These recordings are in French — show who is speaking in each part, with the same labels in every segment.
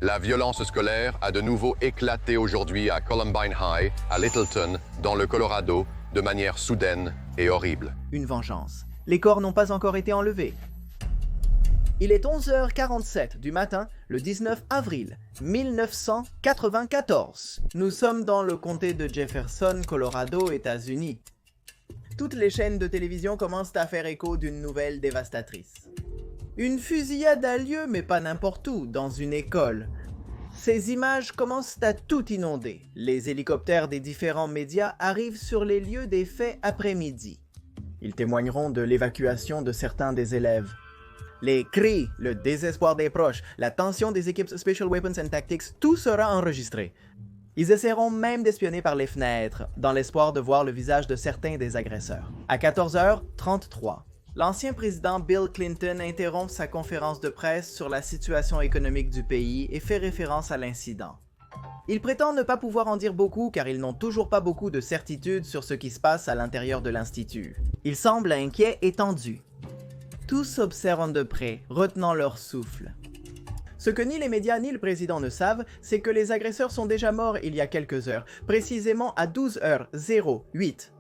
Speaker 1: La violence scolaire a de nouveau éclaté aujourd'hui à Columbine High, à Littleton, dans le Colorado, de manière soudaine et horrible.
Speaker 2: Une vengeance. Les corps n'ont pas encore été enlevés. Il est 11h47 du matin, le 19 avril 1994. Nous sommes dans le comté de Jefferson, Colorado, États-Unis. Toutes les chaînes de télévision commencent à faire écho d'une nouvelle dévastatrice. Une fusillade a lieu, mais pas n'importe où, dans une école. Ces images commencent à tout inonder. Les hélicoptères des différents médias arrivent sur les lieux des faits après-midi. Ils témoigneront de l'évacuation de certains des élèves. Les cris, le désespoir des proches, la tension des équipes Special Weapons and Tactics, tout sera enregistré. Ils essaieront même d'espionner par les fenêtres, dans l'espoir de voir le visage de certains des agresseurs. À 14h33, l'ancien président Bill Clinton interrompt sa conférence de presse sur la situation économique du pays et fait référence à l'incident. Il prétend ne pas pouvoir en dire beaucoup car ils n'ont toujours pas beaucoup de certitudes sur ce qui se passe à l'intérieur de l'Institut. Il semble inquiet et tendu. Tous observent de près, retenant leur souffle. Ce que ni les médias ni le président ne savent, c'est que les agresseurs sont déjà morts il y a quelques heures, précisément à 12h08.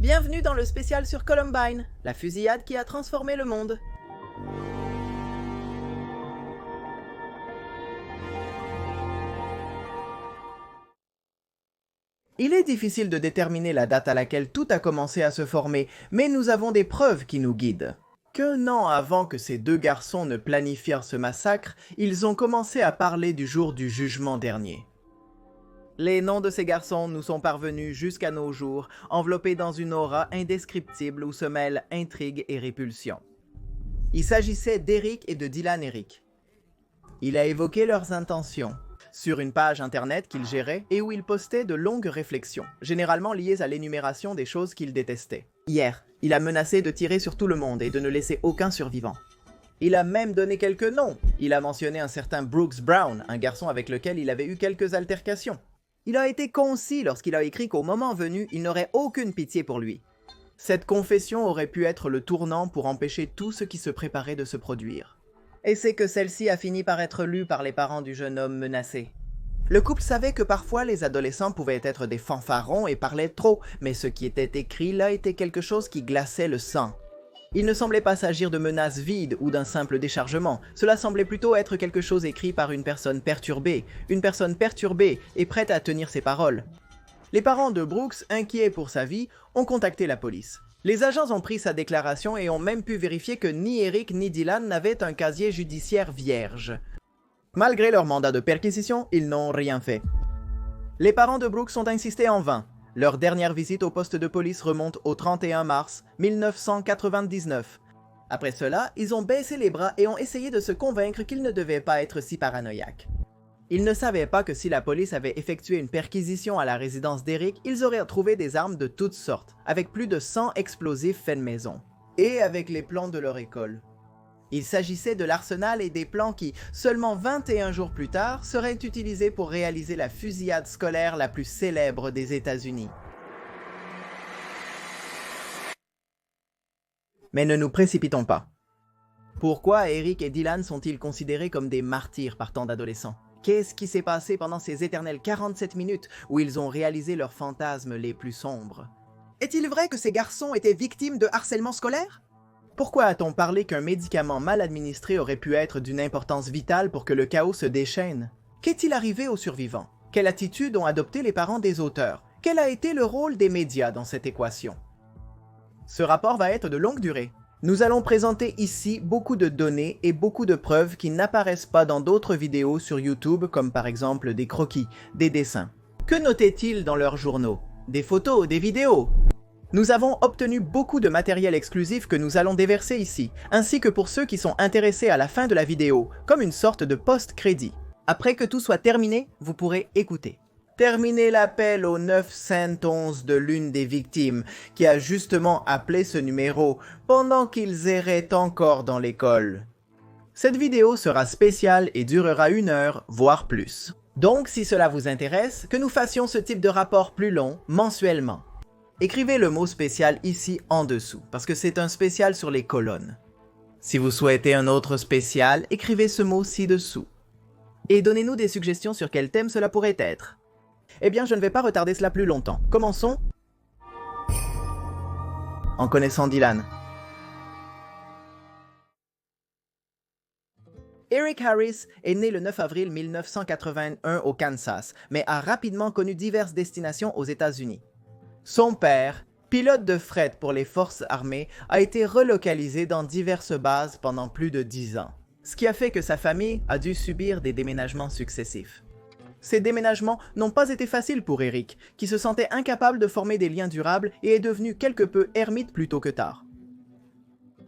Speaker 2: Bienvenue dans le spécial sur Columbine, la fusillade qui a transformé le monde. Il est difficile de déterminer la date à laquelle tout a commencé à se former, mais nous avons des preuves qui nous guident. Qu'un an avant que ces deux garçons ne planifièrent ce massacre, ils ont commencé à parler du jour du jugement dernier. Les noms de ces garçons nous sont parvenus jusqu'à nos jours, enveloppés dans une aura indescriptible où se mêlent intrigue et répulsion. Il s'agissait d'Eric et de Dylan Eric. Il a évoqué leurs intentions sur une page internet qu'il gérait et où il postait de longues réflexions, généralement liées à l'énumération des choses qu'il détestait. Hier, il a menacé de tirer sur tout le monde et de ne laisser aucun survivant. Il a même donné quelques noms. Il a mentionné un certain Brooks Brown, un garçon avec lequel il avait eu quelques altercations. Il a été concis lorsqu'il a écrit qu'au moment venu, il n'aurait aucune pitié pour lui. Cette confession aurait pu être le tournant pour empêcher tout ce qui se préparait de se produire. Et c'est que celle-ci a fini par être lue par les parents du jeune homme menacé. Le couple savait que parfois les adolescents pouvaient être des fanfarons et parlaient trop, mais ce qui était écrit là était quelque chose qui glaçait le sang. Il ne semblait pas s'agir de menaces vides ou d'un simple déchargement, cela semblait plutôt être quelque chose écrit par une personne perturbée et prête à tenir ses paroles. Les parents de Brooks, inquiets pour sa vie, ont contacté la police. Les agents ont pris sa déclaration et ont même pu vérifier que ni Eric ni Dylan n'avaient un casier judiciaire vierge. Malgré leur mandat de perquisition, ils n'ont rien fait. Les parents de Brooks ont insisté en vain. Leur dernière visite au poste de police remonte au 31 mars 1999. Après cela, ils ont baissé les bras et ont essayé de se convaincre qu'ils ne devaient pas être si paranoïaques. Ils ne savaient pas que si la police avait effectué une perquisition à la résidence d'Eric, ils auraient trouvé des armes de toutes sortes, avec plus de 100 explosifs faits maison, et avec les plans de leur école. Il s'agissait de l'arsenal et des plans qui, seulement 21 jours plus tard, seraient utilisés pour réaliser la fusillade scolaire la plus célèbre des États-Unis. Mais ne nous précipitons pas. Pourquoi Eric et Dylan sont-ils considérés comme des martyrs par tant d'adolescents? Qu'est-ce qui s'est passé pendant ces éternelles 47 minutes où ils ont réalisé leurs fantasmes les plus sombres? Est-il vrai que ces garçons étaient victimes de harcèlement scolaire? Pourquoi a-t-on parlé qu'un médicament mal administré aurait pu être d'une importance vitale pour que le chaos se déchaîne? Qu'est-il arrivé aux survivants? Quelle attitude ont adopté les parents des auteurs? Quel a été le rôle des médias dans cette équation? Ce rapport va être de longue durée. Nous allons présenter ici beaucoup de données et beaucoup de preuves qui n'apparaissent pas dans d'autres vidéos sur YouTube, comme par exemple des croquis, des dessins. Que notaient-ils dans leurs journaux? Des photos, des vidéos? Nous avons obtenu beaucoup de matériel exclusif que nous allons déverser ici, ainsi que pour ceux qui sont intéressés à la fin de la vidéo, comme une sorte de post-crédit. Après que tout soit terminé, vous pourrez écouter. Terminez l'appel au 911 de l'une des victimes, qui a justement appelé ce numéro pendant qu'ils erraient encore dans l'école. Cette vidéo sera spéciale et durera 1 heure, voire plus. Donc, si cela vous intéresse, que nous fassions ce type de rapport plus long, mensuellement. Écrivez le mot spécial ici en dessous, parce que c'est un spécial sur les colonnes. Si vous souhaitez un autre spécial, écrivez ce mot ci-dessous. Et donnez-nous des suggestions sur quel thème cela pourrait être. Eh bien, je ne vais pas retarder cela plus longtemps. Commençons en connaissant Dylan. Eric Harris est né le 9 avril 1981 au Kansas, mais a rapidement connu diverses destinations aux États-Unis. Son père, pilote de fret pour les forces armées, a été relocalisé dans diverses bases pendant plus de 10 ans, ce qui a fait que sa famille a dû subir des déménagements successifs. Ces déménagements n'ont pas été faciles pour Eric, qui se sentait incapable de former des liens durables et est devenu quelque peu ermite plus tôt que tard.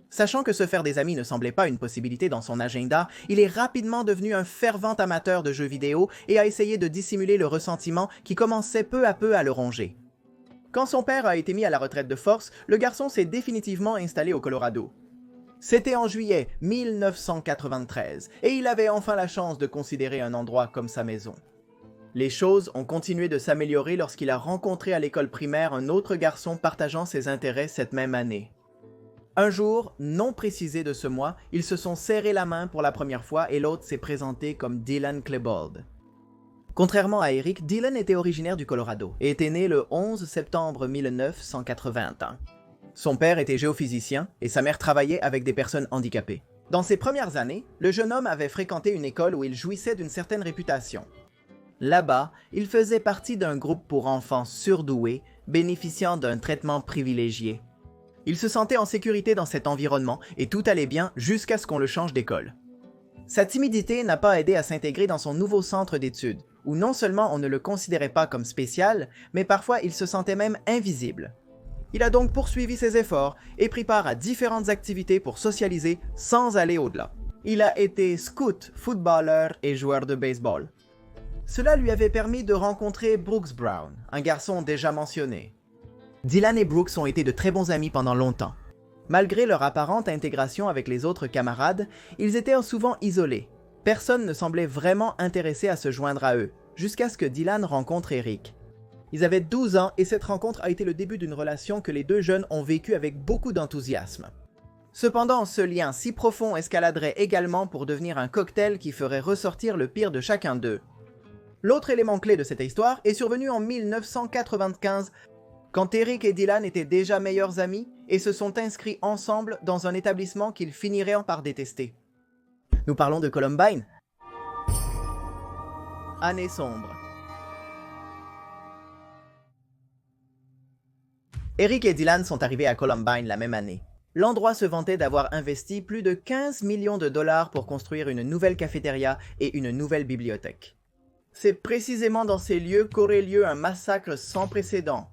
Speaker 2: Sachant que se faire des amis ne semblait pas une possibilité dans son agenda, il est rapidement devenu un fervent amateur de jeux vidéo et a essayé de dissimuler le ressentiment qui commençait peu à peu à le ronger. Quand son père a été mis à la retraite de force, le garçon s'est définitivement installé au Colorado. C'était en juillet 1993 et il avait enfin la chance de considérer un endroit comme sa maison. Les choses ont continué de s'améliorer lorsqu'il a rencontré à l'école primaire un autre garçon partageant ses intérêts cette même année. Un jour, non précisé de ce mois, ils se sont serrés la main pour la première fois et l'autre s'est présenté comme Dylan Klebold. Contrairement à Eric, Dylan était originaire du Colorado et était né le 11 septembre 1981. Son père était géophysicien et sa mère travaillait avec des personnes handicapées. Dans ses premières années, le jeune homme avait fréquenté une école où il jouissait d'une certaine réputation. Là-bas, il faisait partie d'un groupe pour enfants surdoués, bénéficiant d'un traitement privilégié. Il se sentait en sécurité dans cet environnement et tout allait bien jusqu'à ce qu'on le change d'école. Sa timidité n'a pas aidé à s'intégrer dans son nouveau centre d'études, où non seulement on ne le considérait pas comme spécial, mais parfois il se sentait même invisible. Il a donc poursuivi ses efforts et pris part à différentes activités pour socialiser sans aller au-delà. Il a été scout, footballeur et joueur de baseball. Cela lui avait permis de rencontrer Brooks Brown, un garçon déjà mentionné. Dylan et Brooks ont été de très bons amis pendant longtemps. Malgré leur apparente intégration avec les autres camarades, ils étaient souvent isolés. Personne ne semblait vraiment intéressé à se joindre à eux, jusqu'à ce que Dylan rencontre Eric. Ils avaient 12 ans et cette rencontre a été le début d'une relation que les deux jeunes ont vécue avec beaucoup d'enthousiasme. Cependant, ce lien si profond escaladerait également pour devenir un cocktail qui ferait ressortir le pire de chacun d'eux. L'autre élément clé de cette histoire est survenu en 1995, quand Eric et Dylan étaient déjà meilleurs amis et se sont inscrits ensemble dans un établissement qu'ils finiraient par détester. Nous parlons de Columbine. Année sombre. Eric et Dylan sont arrivés à Columbine la même année. L'endroit se vantait d'avoir investi plus de 15 millions de dollars pour construire une nouvelle cafétéria et une nouvelle bibliothèque. C'est précisément dans ces lieux qu'aurait lieu un massacre sans précédent.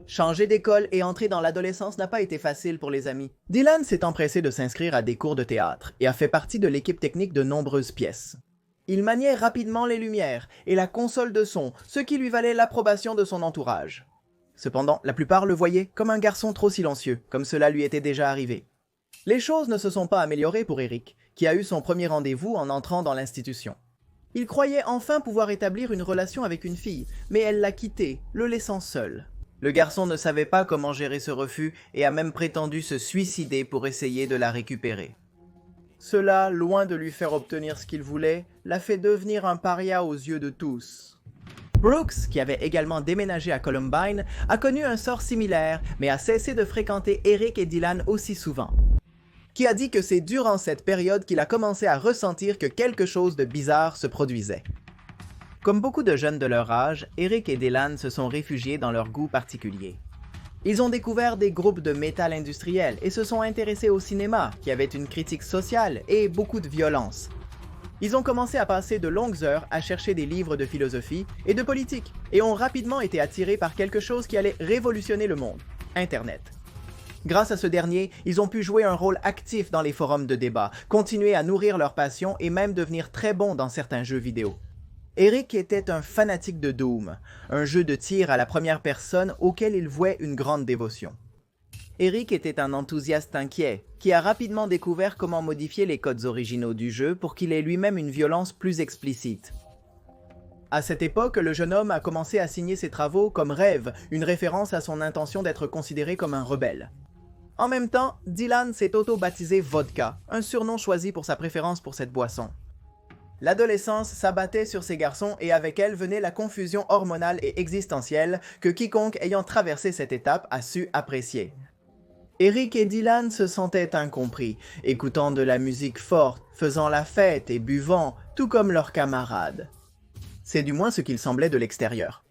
Speaker 2: Changer d'école et entrer dans l'adolescence n'a pas été facile pour les amis. Dylan s'est empressé de s'inscrire à des cours de théâtre et a fait partie de l'équipe technique de nombreuses pièces. Il maniait rapidement les lumières et la console de son, ce qui lui valait l'approbation de son entourage. Cependant, la plupart le voyaient comme un garçon trop silencieux, comme cela lui était déjà arrivé. Les choses ne se sont pas améliorées pour Eric, qui a eu son premier rendez-vous en entrant dans l'institution. Il croyait enfin pouvoir établir une relation avec une fille, mais elle l'a quitté, le laissant seul. Le garçon ne savait pas comment gérer ce refus et a même prétendu se suicider pour essayer de la récupérer. Cela, loin de lui faire obtenir ce qu'il voulait, l'a fait devenir un paria aux yeux de tous. Brooks, qui avait également déménagé à Columbine, a connu un sort similaire, mais a cessé de fréquenter Eric et Dylan aussi souvent. Qui a dit que c'est durant cette période qu'il a commencé à ressentir que quelque chose de bizarre se produisait. Comme beaucoup de jeunes de leur âge, Eric et Dylan se sont réfugiés dans leurs goûts particuliers. Ils ont découvert des groupes de métal industriel et se sont intéressés au cinéma, qui avait une critique sociale et beaucoup de violence. Ils ont commencé à passer de longues heures à chercher des livres de philosophie et de politique, et ont rapidement été attirés par quelque chose qui allait révolutionner le monde, Internet. Grâce à ce dernier, ils ont pu jouer un rôle actif dans les forums de débat, continuer à nourrir leur passion et même devenir très bons dans certains jeux vidéo. Eric était un fanatique de Doom, un jeu de tir à la première personne auquel il vouait une grande dévotion. Eric était un enthousiaste inquiet, qui a rapidement découvert comment modifier les codes originaux du jeu pour qu'il ait lui-même une violence plus explicite. À cette époque, le jeune homme a commencé à signer ses travaux comme Rêve, une référence à son intention d'être considéré comme un rebelle. En même temps, Dylan s'est auto-baptisé Vodka, un surnom choisi pour sa préférence pour cette boisson. L'adolescence s'abattait sur ces garçons et avec elle venait la confusion hormonale et existentielle que quiconque ayant traversé cette étape a su apprécier. Eric et Dylan se sentaient incompris, écoutant de la musique forte, faisant la fête et buvant, tout comme leurs camarades. C'est du moins ce qu'il semblait de l'extérieur.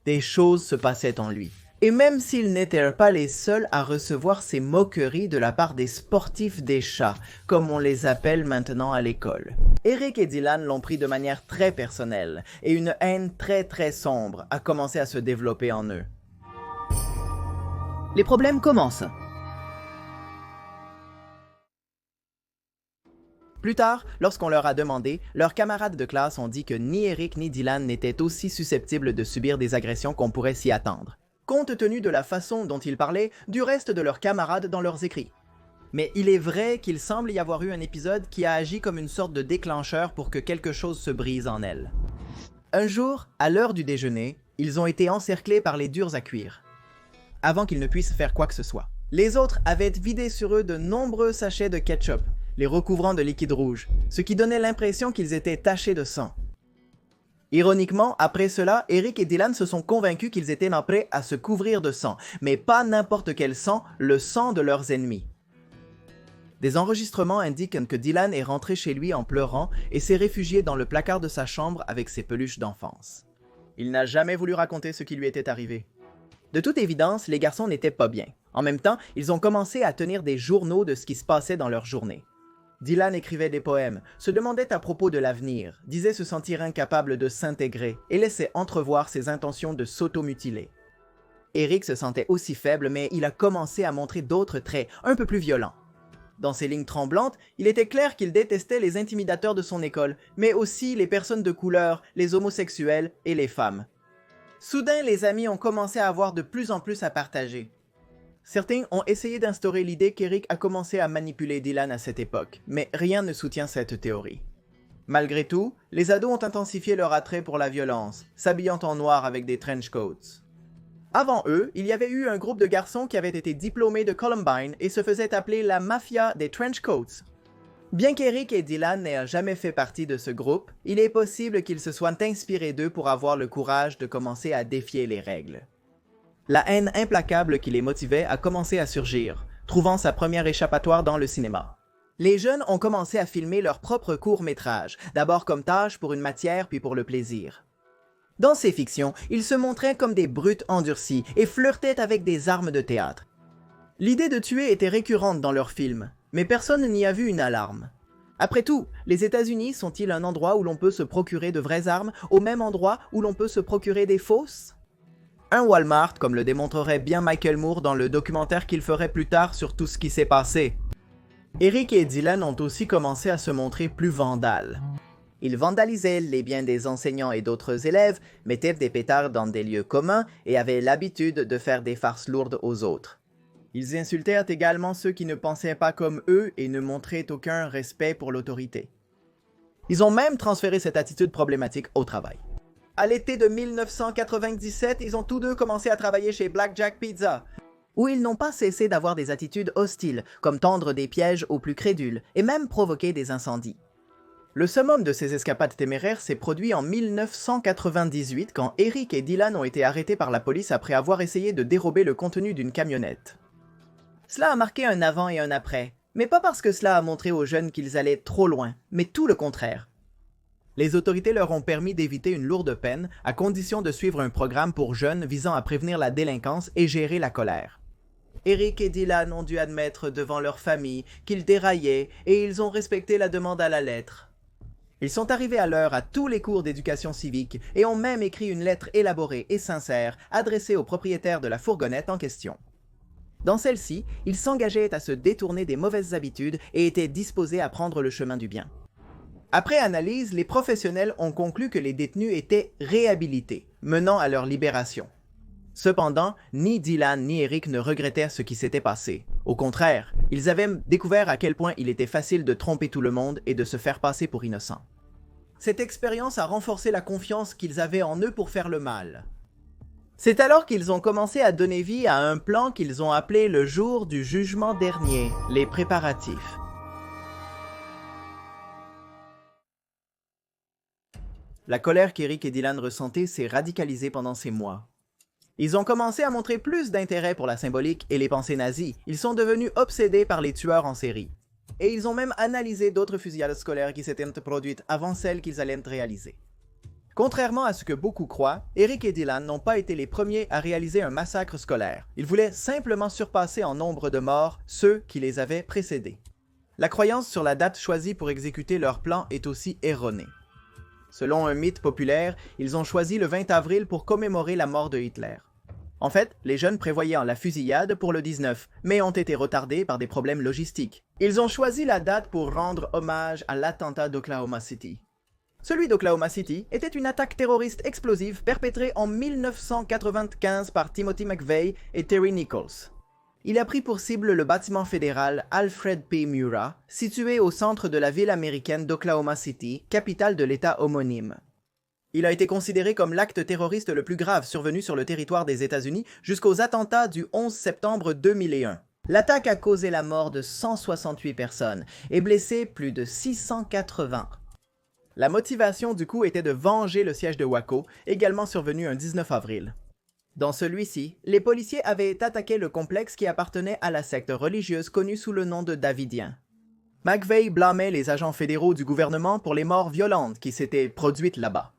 Speaker 2: Des choses se passaient en lui. Et même s'ils n'étaient pas les seuls à recevoir ces moqueries de la part des sportifs des chats, comme on les appelle maintenant à l'école. Eric et Dylan l'ont pris de manière très personnelle, et une haine très sombre a commencé à se développer en eux. Les problèmes commencent. Plus tard, lorsqu'on leur a demandé, leurs camarades de classe ont dit que ni Eric ni Dylan n'étaient aussi susceptibles de subir des agressions qu'on pourrait s'y attendre, compte tenu de la façon dont ils parlaient du reste de leurs camarades dans leurs écrits. Mais il est vrai qu'il semble y avoir eu un épisode qui a agi comme une sorte de déclencheur pour que quelque chose se brise en elles. Un jour, à l'heure du déjeuner, ils ont été encerclés par les durs à cuire, avant qu'ils ne puissent faire quoi que ce soit. Les autres avaient vidé sur eux de nombreux sachets de ketchup, les recouvrant de liquide rouge, ce qui donnait l'impression qu'ils étaient tachés de sang. Ironiquement, après cela, Eric et Dylan se sont convaincus qu'ils étaient prêts à se couvrir de sang, mais pas n'importe quel sang, le sang de leurs ennemis. Des enregistrements indiquent que Dylan est rentré chez lui en pleurant et s'est réfugié dans le placard de sa chambre avec ses peluches d'enfance. Il n'a jamais voulu raconter ce qui lui était arrivé. De toute évidence, les garçons n'étaient pas bien. En même temps, ils ont commencé à tenir des journaux de ce qui se passait dans leur journée. Dylan écrivait des poèmes, se demandait à propos de l'avenir, disait se sentir incapable de s'intégrer et laissait entrevoir ses intentions de s'automutiler. Eric se sentait aussi faible, mais il a commencé à montrer d'autres traits, un peu plus violents. Dans ses lignes tremblantes, il était clair qu'il détestait les intimidateurs de son école, mais aussi les personnes de couleur, les homosexuels et les femmes. Soudain, les amis ont commencé à avoir de plus en plus à partager. Certains ont essayé d'instaurer l'idée qu'Eric a commencé à manipuler Dylan à cette époque, mais rien ne soutient cette théorie. Malgré tout, les ados ont intensifié leur attrait pour la violence, s'habillant en noir avec des trench coats. Avant eux, il y avait eu un groupe de garçons qui avaient été diplômés de Columbine et se faisaient appeler la mafia des trench coats. Bien qu'Eric et Dylan n'aient jamais fait partie de ce groupe, il est possible qu'ils se soient inspirés d'eux pour avoir le courage de commencer à défier les règles. La haine implacable qui les motivait a commencé à surgir, trouvant sa première échappatoire dans le cinéma. Les jeunes ont commencé à filmer leurs propres courts-métrages, d'abord comme tâche pour une matière puis pour le plaisir. Dans ces fictions, ils se montraient comme des brutes endurcies et flirtaient avec des armes de théâtre. L'idée de tuer était récurrente dans leurs films, mais personne n'y a vu une alarme. Après tout, les États-Unis sont-ils un endroit où l'on peut se procurer de vraies armes, au même endroit où l'on peut se procurer des fausses? Un Walmart, comme le démontrerait bien Michael Moore dans le documentaire qu'il ferait plus tard sur tout ce qui s'est passé. Eric et Dylan ont aussi commencé à se montrer plus vandales. Ils vandalisaient les biens des enseignants et d'autres élèves, mettaient des pétards dans des lieux communs et avaient l'habitude de faire des farces lourdes aux autres. Ils insultèrent également ceux qui ne pensaient pas comme eux et ne montraient aucun respect pour l'autorité. Ils ont même transféré cette attitude problématique au travail. À l'été de 1997, ils ont tous deux commencé à travailler chez Blackjack Pizza, où ils n'ont pas cessé d'avoir des attitudes hostiles, comme tendre des pièges aux plus crédules, et même provoquer des incendies. Le summum de ces escapades téméraires s'est produit en 1998 quand Eric et Dylan ont été arrêtés par la police après avoir essayé de dérober le contenu d'une camionnette. Cela a marqué un avant et un après, mais pas parce que cela a montré aux jeunes qu'ils allaient trop loin, mais tout le contraire. Les autorités leur ont permis d'éviter une lourde peine à condition de suivre un programme pour jeunes visant à prévenir la délinquance et gérer la colère. Eric et Dylan ont dû admettre devant leur famille qu'ils déraillaient et ils ont respecté la demande à la lettre. Ils sont arrivés à l'heure à tous les cours d'éducation civique et ont même écrit une lettre élaborée et sincère adressée au propriétaire de la fourgonnette en question. Dans celle-ci, ils s'engageaient à se détourner des mauvaises habitudes et étaient disposés à prendre le chemin du bien. Après analyse, les professionnels ont conclu que les détenus étaient réhabilités, menant à leur libération. Cependant, ni Dylan ni Eric ne regrettaient ce qui s'était passé. Au contraire, ils avaient découvert à quel point il était facile de tromper tout le monde et de se faire passer pour innocent. Cette expérience a renforcé la confiance qu'ils avaient en eux pour faire le mal. C'est alors qu'ils ont commencé à donner vie à un plan qu'ils ont appelé le jour du jugement dernier, les préparatifs. La colère qu'Eric et Dylan ressentaient s'est radicalisée pendant ces mois. Ils ont commencé à montrer plus d'intérêt pour la symbolique et les pensées nazies. Ils sont devenus obsédés par les tueurs en série. Et ils ont même analysé d'autres fusillades scolaires qui s'étaient produites avant celles qu'ils allaient réaliser. Contrairement à ce que beaucoup croient, Eric et Dylan n'ont pas été les premiers à réaliser un massacre scolaire. Ils voulaient simplement surpasser en nombre de morts ceux qui les avaient précédés. La croyance sur la date choisie pour exécuter leur plan est aussi erronée. Selon un mythe populaire, ils ont choisi le 20 avril pour commémorer la mort de Hitler. En fait, les jeunes prévoyaient la fusillade pour le 19, mais ont été retardés par des problèmes logistiques. Ils ont choisi la date pour rendre hommage à l'attentat d'Oklahoma City. Celui d'Oklahoma City était une attaque terroriste explosive perpétrée en 1995 par Timothy McVeigh et Terry Nichols. Il a pris pour cible le bâtiment fédéral Alfred P. Murrah, situé au centre de la ville américaine d'Oklahoma City, capitale de l'État homonyme. Il a été considéré comme l'acte terroriste le plus grave survenu sur le territoire des États-Unis jusqu'aux attentats du 11 septembre 2001. L'attaque a causé la mort de 168 personnes et blessé plus de 680. La motivation du coup était de venger le siège de Waco, également survenu un 19 avril. Dans celui-ci, les policiers avaient attaqué le complexe qui appartenait à la secte religieuse connue sous le nom de Davidiens. McVeigh blâmait les agents fédéraux du gouvernement pour les morts violentes qui s'étaient produites là-bas.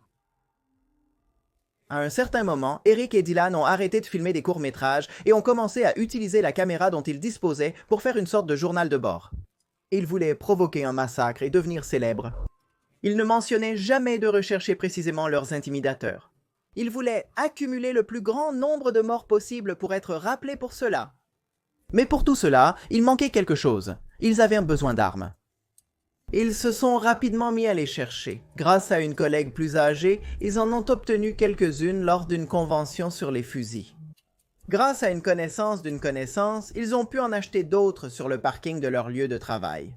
Speaker 2: À un certain moment, Eric et Dylan ont arrêté de filmer des courts-métrages et ont commencé à utiliser la caméra dont ils disposaient pour faire une sorte de journal de bord. Ils voulaient provoquer un massacre et devenir célèbres. Ils ne mentionnaient jamais de rechercher précisément leurs intimidateurs. Ils voulaient accumuler le plus grand nombre de morts possible pour être rappelés pour cela. Mais pour tout cela, il manquait quelque chose. Ils avaient un besoin d'armes. Ils se sont rapidement mis à les chercher. Grâce à une collègue plus âgée, ils en ont obtenu quelques-unes lors d'une convention sur les fusils. Grâce à une connaissance d'une connaissance, ils ont pu en acheter d'autres sur le parking de leur lieu de travail.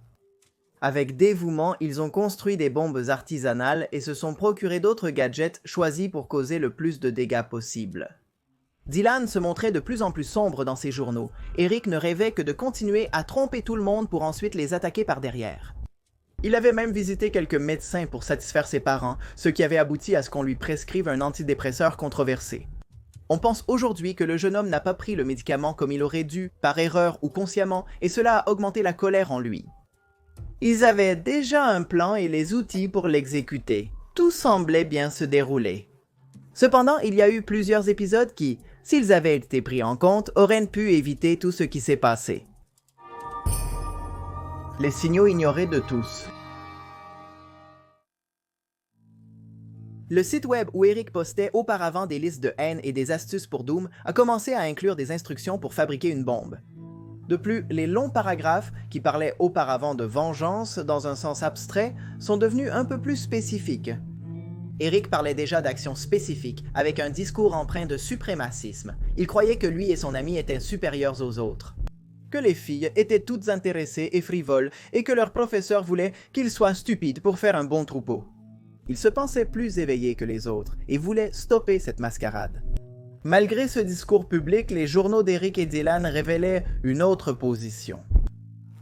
Speaker 2: Avec dévouement, ils ont construit des bombes artisanales et se sont procurés d'autres gadgets choisis pour causer le plus de dégâts possible. Dylan se montrait de plus en plus sombre dans ses journaux. Eric ne rêvait que de continuer à tromper tout le monde pour ensuite les attaquer par derrière. Il avait même visité quelques médecins pour satisfaire ses parents, ce qui avait abouti à ce qu'on lui prescrive un antidépresseur controversé. On pense aujourd'hui que le jeune homme n'a pas pris le médicament comme il aurait dû, par erreur ou consciemment, et cela a augmenté la colère en lui. Ils avaient déjà un plan et les outils pour l'exécuter. Tout semblait bien se dérouler. Cependant, il y a eu plusieurs épisodes qui, s'ils avaient été pris en compte, auraient pu éviter tout ce qui s'est passé. Les signaux ignorés de tous. Le site web où Eric postait auparavant des listes de haine et des astuces pour Doom a commencé à inclure des instructions pour fabriquer une bombe. De plus, les longs paragraphes, qui parlaient auparavant de vengeance dans un sens abstrait, sont devenus un peu plus spécifiques. Eric parlait déjà d'actions spécifiques, avec un discours empreint de suprémacisme. Il croyait que lui et son ami étaient supérieurs aux autres. Que les filles étaient toutes intéressées et frivoles, et que leur professeur voulait qu'ils soient stupides pour faire un bon troupeau. Il se pensait plus éveillé que les autres, et voulait stopper cette mascarade. Malgré ce discours public, les journaux d'Eric et Dylan révélaient une autre position.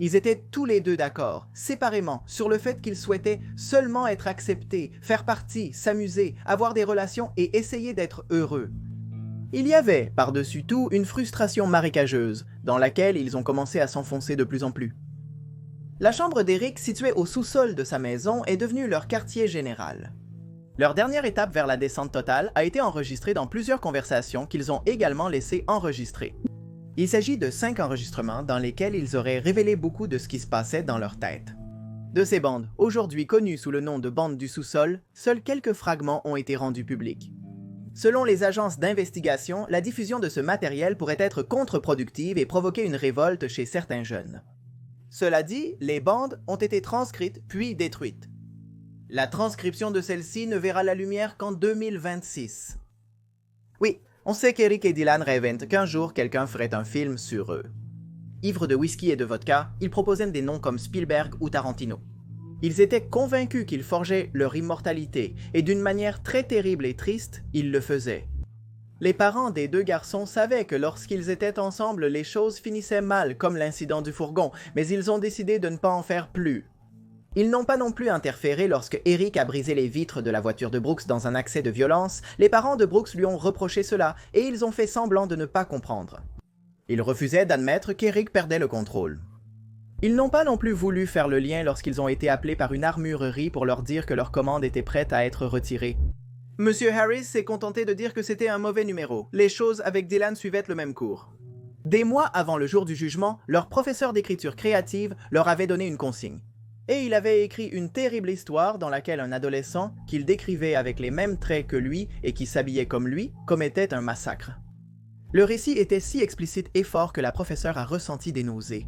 Speaker 2: Ils étaient tous les deux d'accord, séparément, sur le fait qu'ils souhaitaient seulement être acceptés, faire partie, s'amuser, avoir des relations et essayer d'être heureux. Il y avait, par-dessus tout, une frustration marécageuse, dans laquelle ils ont commencé à s'enfoncer de plus en plus. La chambre d'Eric, située au sous-sol de sa maison, est devenue leur quartier général. Leur dernière étape vers la descente totale a été enregistrée dans plusieurs conversations qu'ils ont également laissé enregistrer. Il s'agit de 5 enregistrements dans lesquels ils auraient révélé beaucoup de ce qui se passait dans leur tête. De ces bandes, aujourd'hui connues sous le nom de bandes du sous-sol, seuls quelques fragments ont été rendus publics. Selon les agences d'investigation, la diffusion de ce matériel pourrait être contre-productive et provoquer une révolte chez certains jeunes. Cela dit, les bandes ont été transcrites puis détruites. La transcription de celle-ci ne verra la lumière qu'en 2026. Oui, on sait qu'Eric et Dylan rêvaient qu'un jour quelqu'un ferait un film sur eux. Ivres de whisky et de vodka, ils proposaient des noms comme Spielberg ou Tarantino. Ils étaient convaincus qu'ils forgeaient leur immortalité, et d'une manière très terrible et triste, ils le faisaient. Les parents des 2 garçons savaient que lorsqu'ils étaient ensemble, les choses finissaient mal, comme l'incident du fourgon, mais ils ont décidé de ne pas en faire plus. Ils n'ont pas non plus interféré lorsque Eric a brisé les vitres de la voiture de Brooks dans un accès de violence. Les parents de Brooks lui ont reproché cela et ils ont fait semblant de ne pas comprendre. Ils refusaient d'admettre qu'Eric perdait le contrôle. Ils n'ont pas non plus voulu faire le lien lorsqu'ils ont été appelés par une armurerie pour leur dire que leur commande était prête à être retirée. Monsieur Harris s'est contenté de dire que c'était un mauvais numéro. Les choses avec Dylan suivaient le même cours. Des mois avant le jour du jugement, leur professeur d'écriture créative leur avait donné une consigne. Et il avait écrit une terrible histoire dans laquelle un adolescent, qu'il décrivait avec les mêmes traits que lui et qui s'habillait comme lui, commettait un massacre. Le récit était si explicite et fort que la professeure a ressenti des nausées.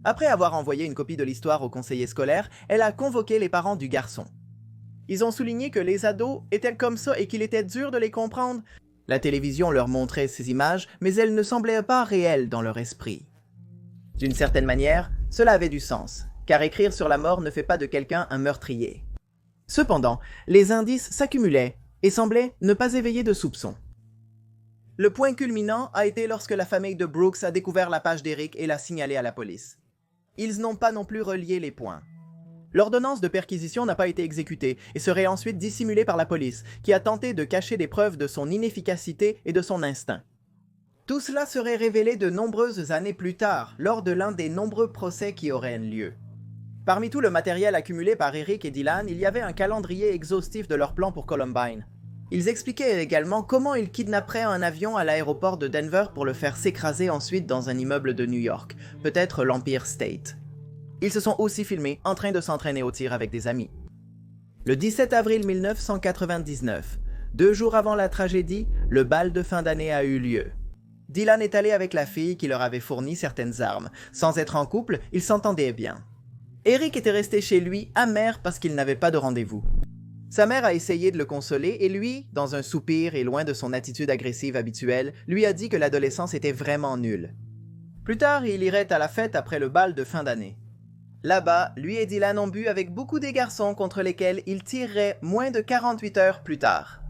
Speaker 2: Après avoir envoyé une copie de l'histoire au conseiller scolaire, elle a convoqué les parents du garçon. Ils ont souligné que les ados étaient comme ça et qu'il était dur de les comprendre. La télévision leur montrait ces images, mais elles ne semblaient pas réelles dans leur esprit. D'une certaine manière, cela avait du sens, car écrire sur la mort ne fait pas de quelqu'un un meurtrier. Cependant, les indices s'accumulaient et semblaient ne pas éveiller de soupçons. Le point culminant a été lorsque la famille de Brooks a découvert la page d'Eric et l'a signalée à la police. Ils n'ont pas non plus relié les points. L'ordonnance de perquisition n'a pas été exécutée et serait ensuite dissimulée par la police, qui a tenté de cacher des preuves de son inefficacité et de son instinct. Tout cela serait révélé de nombreuses années plus tard, lors de l'un des nombreux procès qui auraient lieu. Parmi tout le matériel accumulé par Eric et Dylan, il y avait un calendrier exhaustif de leur plan pour Columbine. Ils expliquaient également comment ils kidnapperaient un avion à l'aéroport de Denver pour le faire s'écraser ensuite dans un immeuble de New York, peut-être l'Empire State. Ils se sont aussi filmés en train de s'entraîner au tir avec des amis. Le 17 avril 1999, 2 jours avant la tragédie, le bal de fin d'année a eu lieu. Dylan est allé avec la fille qui leur avait fourni certaines armes. Sans être en couple, ils s'entendaient bien. Eric était resté chez lui, amer parce qu'il n'avait pas de rendez-vous. Sa mère a essayé de le consoler et lui, dans un soupir et loin de son attitude agressive habituelle, lui a dit que l'adolescence était vraiment nulle. Plus tard, il irait à la fête après le bal de fin d'année. Là-bas, lui et Dylan ont bu avec beaucoup des garçons contre lesquels ils tireraient moins de 48 heures plus tard.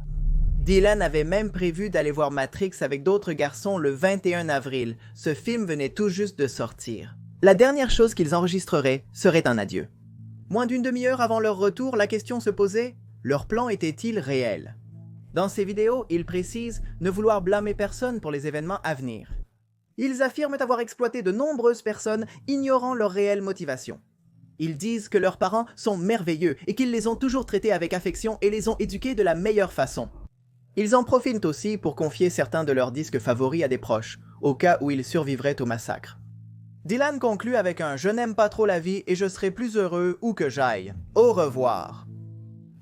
Speaker 2: Dylan avait même prévu d'aller voir Matrix avec d'autres garçons le 21 avril. Ce film venait tout juste de sortir. La dernière chose qu'ils enregistreraient serait un adieu. Moins d'une demi-heure avant leur retour, la question se posait, leur plan était-il réel? Dans ces vidéos, ils précisent ne vouloir blâmer personne pour les événements à venir. Ils affirment avoir exploité de nombreuses personnes ignorant leur réelle motivation. Ils disent que leurs parents sont merveilleux et qu'ils les ont toujours traités avec affection et les ont éduqués de la meilleure façon. Ils en profitent aussi pour confier certains de leurs disques favoris à des proches, au cas où ils survivraient au massacre. Dylan conclut avec un « Je n'aime pas trop la vie et je serai plus heureux où que j'aille. Au revoir ».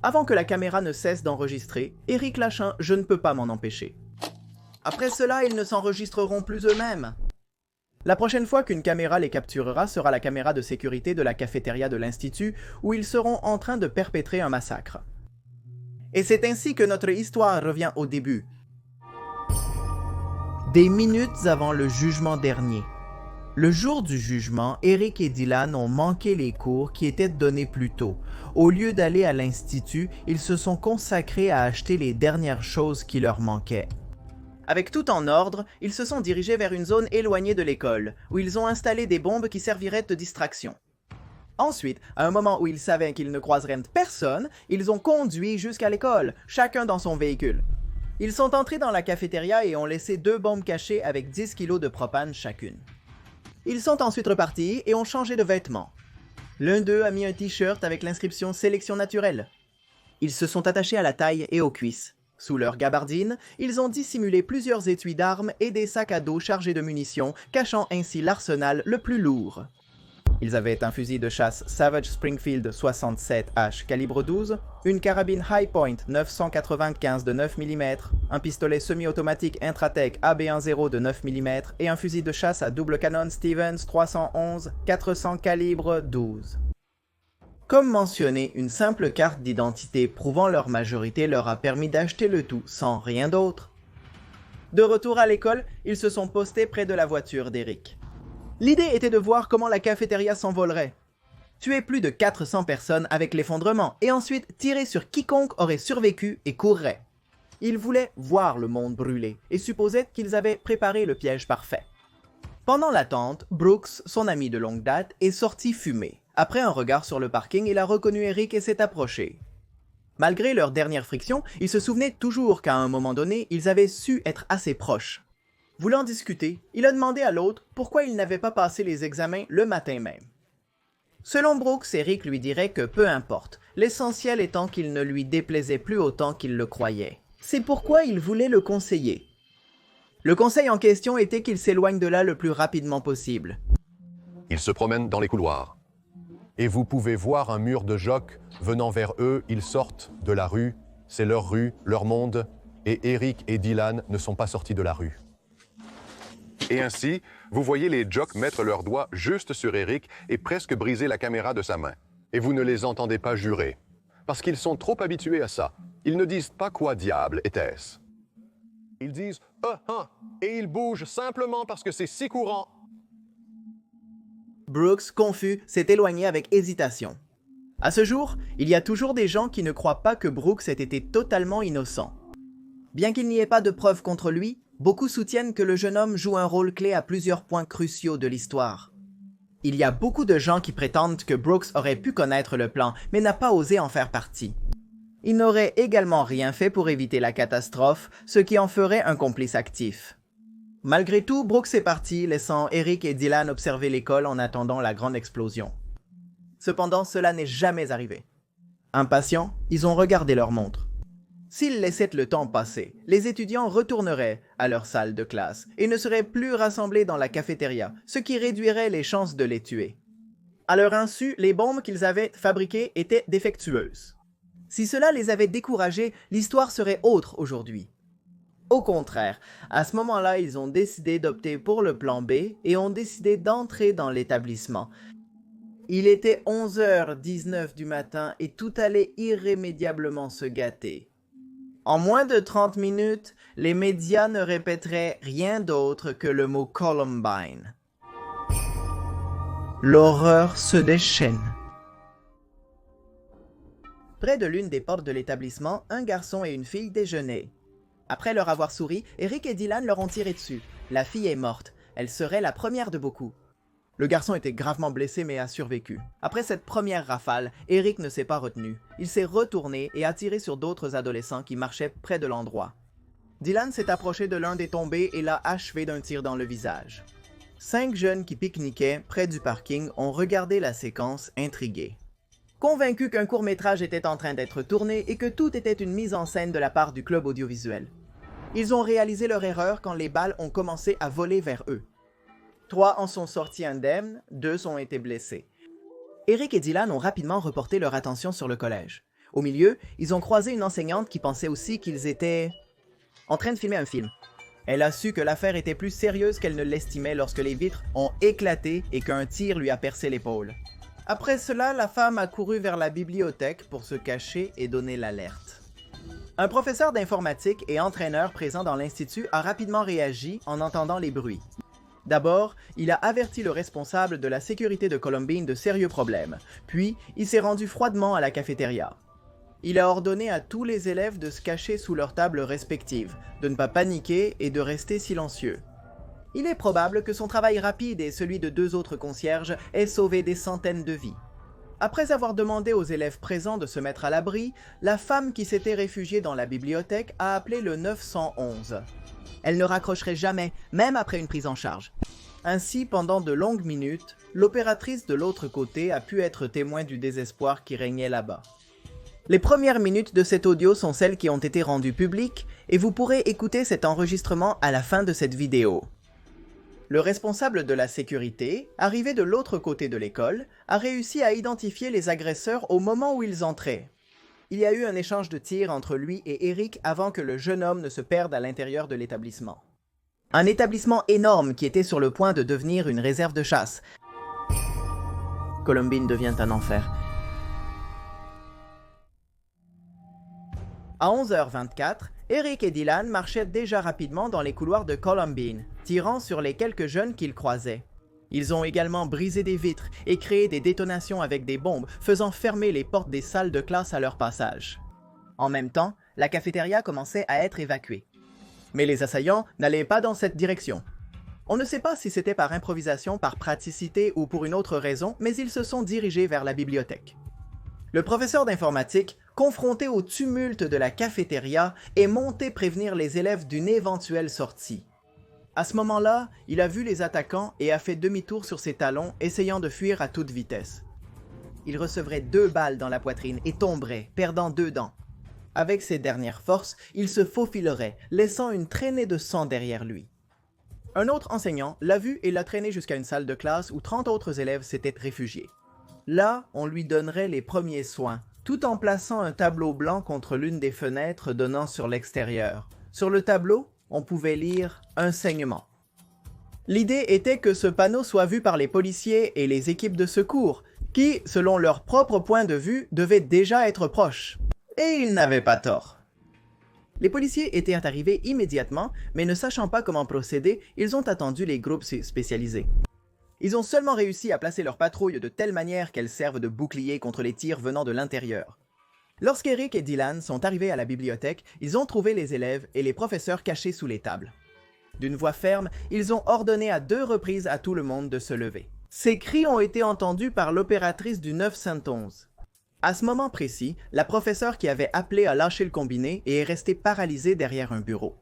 Speaker 2: Avant que la caméra ne cesse d'enregistrer, Eric lâche un « Je ne peux pas m'en empêcher ». Après cela, ils ne s'enregistreront plus eux-mêmes. La prochaine fois qu'une caméra les capturera sera la caméra de sécurité de la cafétéria de l'Institut où ils seront en train de perpétrer un massacre. Et c'est ainsi que notre histoire revient au début. Des minutes avant le jugement dernier. Le jour du jugement, Eric et Dylan ont manqué les cours qui étaient donnés plus tôt. Au lieu d'aller à l'Institut, ils se sont consacrés à acheter les dernières choses qui leur manquaient. Avec tout en ordre, ils se sont dirigés vers une zone éloignée de l'école, où ils ont installé des bombes qui serviraient de distraction. Ensuite, à un moment où ils savaient qu'ils ne croiseraient personne, ils ont conduit jusqu'à l'école, chacun dans son véhicule. Ils sont entrés dans la cafétéria et ont laissé 2 bombes cachées avec 10 kilos de propane chacune. Ils sont ensuite repartis et ont changé de vêtements. L'un d'eux a mis un t-shirt avec l'inscription « Sélection naturelle ». Ils se sont attachés à la taille et aux cuisses. Sous leur gabardine, ils ont dissimulé plusieurs étuis d'armes et des sacs à dos chargés de munitions, cachant ainsi l'arsenal le plus lourd. Ils avaient un fusil de chasse Savage Springfield 67H calibre 12, une carabine Hi-Point 995 de 9 mm, un pistolet semi-automatique Intratec AB10 de 9 mm et un fusil de chasse à double canon Stevens 311 400 calibre 12. Comme mentionné, une simple carte d'identité prouvant leur majorité leur a permis d'acheter le tout sans rien d'autre. De retour à l'école, ils se sont postés près de la voiture d'Eric. L'idée était de voir comment la cafétéria s'envolerait. Tuer plus de 400 personnes avec l'effondrement et ensuite tirer sur quiconque aurait survécu et courrait. Ils voulaient voir le monde brûler et supposaient qu'ils avaient préparé le piège parfait. Pendant l'attente, Brooks, son ami de longue date, est sorti fumer. Après un regard sur le parking, il a reconnu Eric et s'est approché. Malgré leur dernière friction, il se souvenait toujours qu'à un moment donné, ils avaient su être assez proches. Voulant discuter, il a demandé à l'autre pourquoi il n'avait pas passé les examens le matin même. Selon Brooks, Eric lui dirait que peu importe, l'essentiel étant qu'il ne lui déplaisait plus autant qu'il le croyait. C'est pourquoi il voulait le conseiller. Le conseil en question était qu'il s'éloigne de là le plus rapidement possible.
Speaker 1: Ils se promènent dans les couloirs.
Speaker 3: Et vous pouvez voir un mur de jock venant vers eux, ils sortent de la rue, c'est leur rue, leur monde, et Eric et Dylan ne sont pas sortis de la rue.
Speaker 1: Et ainsi, vous voyez les jocks mettre leurs doigts juste sur Eric et presque briser la caméra de sa main. Et vous ne les entendez pas jurer. Parce qu'ils sont trop habitués à ça. Ils ne disent pas quoi diable était-ce.
Speaker 3: Ils disent « et ils bougent simplement parce que c'est si courant.
Speaker 2: Brooks, confus, s'est éloigné avec hésitation. À ce jour, il y a toujours des gens qui ne croient pas que Brooks ait été totalement innocent. Bien qu'il n'y ait pas de preuves contre lui, beaucoup soutiennent que le jeune homme joue un rôle clé à plusieurs points cruciaux de l'histoire. Il y a beaucoup de gens qui prétendent que Brooks aurait pu connaître le plan, mais n'a pas osé en faire partie. Il n'aurait également rien fait pour éviter la catastrophe, ce qui en ferait un complice actif. Malgré tout, Brooks est parti, laissant Eric et Dylan observer l'école en attendant la grande explosion. Cependant, cela n'est jamais arrivé. Impatients, ils ont regardé leur montre. S'ils laissaient le temps passer, les étudiants retourneraient à leur salle de classe et ne seraient plus rassemblés dans la cafétéria, ce qui réduirait les chances de les tuer. À leur insu, les bombes qu'ils avaient fabriquées étaient défectueuses. Si cela les avait découragés, l'histoire serait autre aujourd'hui. Au contraire, à ce moment-là, ils ont décidé d'opter pour le plan B et ont décidé d'entrer dans l'établissement. Il était 11h19 du matin et tout allait irrémédiablement se gâter. En moins de 30 minutes, les médias ne répéteraient rien d'autre que le mot Columbine. L'horreur se déchaîne. Près de l'une des portes de l'établissement, un garçon et une fille déjeunaient. Après leur avoir souri, Eric et Dylan leur ont tiré dessus. La fille est morte. Elle serait la première de beaucoup. Le garçon était gravement blessé mais a survécu. Après cette première rafale, Eric ne s'est pas retenu. Il s'est retourné et a tiré sur d'autres adolescents qui marchaient près de l'endroit. Dylan s'est approché de l'un des tombés et l'a achevé d'un tir dans le visage. 5 jeunes qui pique-niquaient près du parking ont regardé la séquence intrigués. Convaincus qu'un court-métrage était en train d'être tourné et que tout était une mise en scène de la part du club audiovisuel. Ils ont réalisé leur erreur quand les balles ont commencé à voler vers eux. 3 en sont sortis indemnes, 2 ont été blessés. Eric et Dylan ont rapidement reporté leur attention sur le collège. Au milieu, ils ont croisé une enseignante qui pensait aussi qu'ils étaient en train de filmer un film. Elle a su que l'affaire était plus sérieuse qu'elle ne l'estimait lorsque les vitres ont éclaté et qu'un tir lui a percé l'épaule. Après cela, la femme a couru vers la bibliothèque pour se cacher et donner l'alerte. Un professeur d'informatique et entraîneur présent dans l'institut a rapidement réagi en entendant les bruits. D'abord, il a averti le responsable de la sécurité de Columbine de sérieux problèmes, puis il s'est rendu froidement à la cafétéria. Il a ordonné à tous les élèves de se cacher sous leurs tables respectives, de ne pas paniquer et de rester silencieux. Il est probable que son travail rapide et celui de 2 autres concierges aient sauvé des centaines de vies. Après avoir demandé aux élèves présents de se mettre à l'abri, la femme qui s'était réfugiée dans la bibliothèque a appelé le 911. Elle ne raccrocherait jamais, même après une prise en charge. Ainsi, pendant de longues minutes, l'opératrice de l'autre côté a pu être témoin du désespoir qui régnait là-bas. Les premières minutes de cet audio sont celles qui ont été rendues publiques et vous pourrez écouter cet enregistrement à la fin de cette vidéo. Le responsable de la sécurité, arrivé de l'autre côté de l'école, a réussi à identifier les agresseurs au moment où ils entraient. Il y a eu un échange de tirs entre lui et Eric avant que le jeune homme ne se perde à l'intérieur de l'établissement. Un établissement énorme qui était sur le point de devenir une réserve de chasse. Columbine devient un enfer. À 11h24, Eric et Dylan marchaient déjà rapidement dans les couloirs de Columbine, tirant sur les quelques jeunes qu'ils croisaient. Ils ont également brisé des vitres et créé des détonations avec des bombes, faisant fermer les portes des salles de classe à leur passage. En même temps, la cafétéria commençait à être évacuée. Mais les assaillants n'allaient pas dans cette direction. On ne sait pas si c'était par improvisation, par praticité ou pour une autre raison, mais ils se sont dirigés vers la bibliothèque. Le professeur d'informatique, confronté au tumulte de la cafétéria, est monté prévenir les élèves d'une éventuelle sortie. À ce moment-là, il a vu les attaquants et a fait demi-tour sur ses talons, essayant de fuir à toute vitesse. Il recevrait 2 balles dans la poitrine et tomberait, perdant 2 dents. Avec ses dernières forces, il se faufilerait, laissant une traînée de sang derrière lui. Un autre enseignant l'a vu et l'a traîné jusqu'à une salle de classe où 30 autres élèves s'étaient réfugiés. Là, on lui donnerait les premiers soins, tout en plaçant un tableau blanc contre l'une des fenêtres donnant sur l'extérieur. Sur le tableau, on pouvait lire « Un saignement ». L'idée était que ce panneau soit vu par les policiers et les équipes de secours, qui, selon leur propre point de vue, devaient déjà être proches. Et ils n'avaient pas tort. Les policiers étaient arrivés immédiatement, mais ne sachant pas comment procéder, ils ont attendu les groupes spécialisés. Ils ont seulement réussi à placer leurs patrouilles de telle manière qu'elles servent de bouclier contre les tirs venant de l'intérieur. Lorsqu'Eric et Dylan sont arrivés à la bibliothèque, ils ont trouvé les élèves et les professeurs cachés sous les tables. D'une voix ferme, ils ont ordonné à 2 reprises à tout le monde de se lever. Ces cris ont été entendus par l'opératrice du 911. À ce moment précis, la professeure qui avait appelé a lâché le combiné et est restée paralysée derrière un bureau.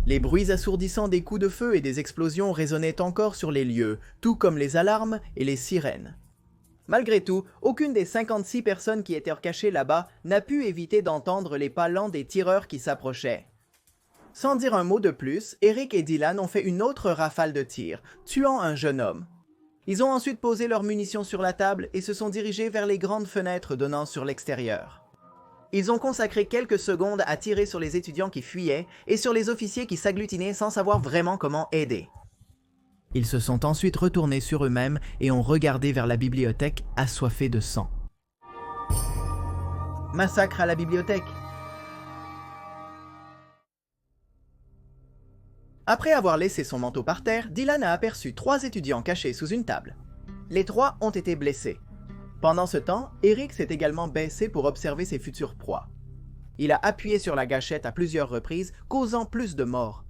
Speaker 2: Les bruits assourdissants des coups de feu et des explosions résonnaient encore sur les lieux, tout comme les alarmes et les sirènes. Malgré tout, aucune des 56 personnes qui étaient cachées là-bas n'a pu éviter d'entendre les pas lents des tireurs qui s'approchaient. Sans dire un mot de plus, Eric et Dylan ont fait une autre rafale de tirs, tuant un jeune homme. Ils ont ensuite posé leurs munitions sur la table et se sont dirigés vers les grandes fenêtres donnant sur l'extérieur. Ils ont consacré quelques secondes à tirer sur les étudiants qui fuyaient et sur les officiers qui s'agglutinaient sans savoir vraiment comment aider. Ils se sont ensuite retournés sur eux-mêmes et ont regardé vers la bibliothèque assoiffés de sang. Massacre à la bibliothèque. Après avoir laissé son manteau par terre, Dylan a aperçu 3 étudiants cachés sous une table. Les 3 ont été blessés. Pendant ce temps, Eric s'est également baissé pour observer ses futures proies. Il a appuyé sur la gâchette à plusieurs reprises, causant plus de morts.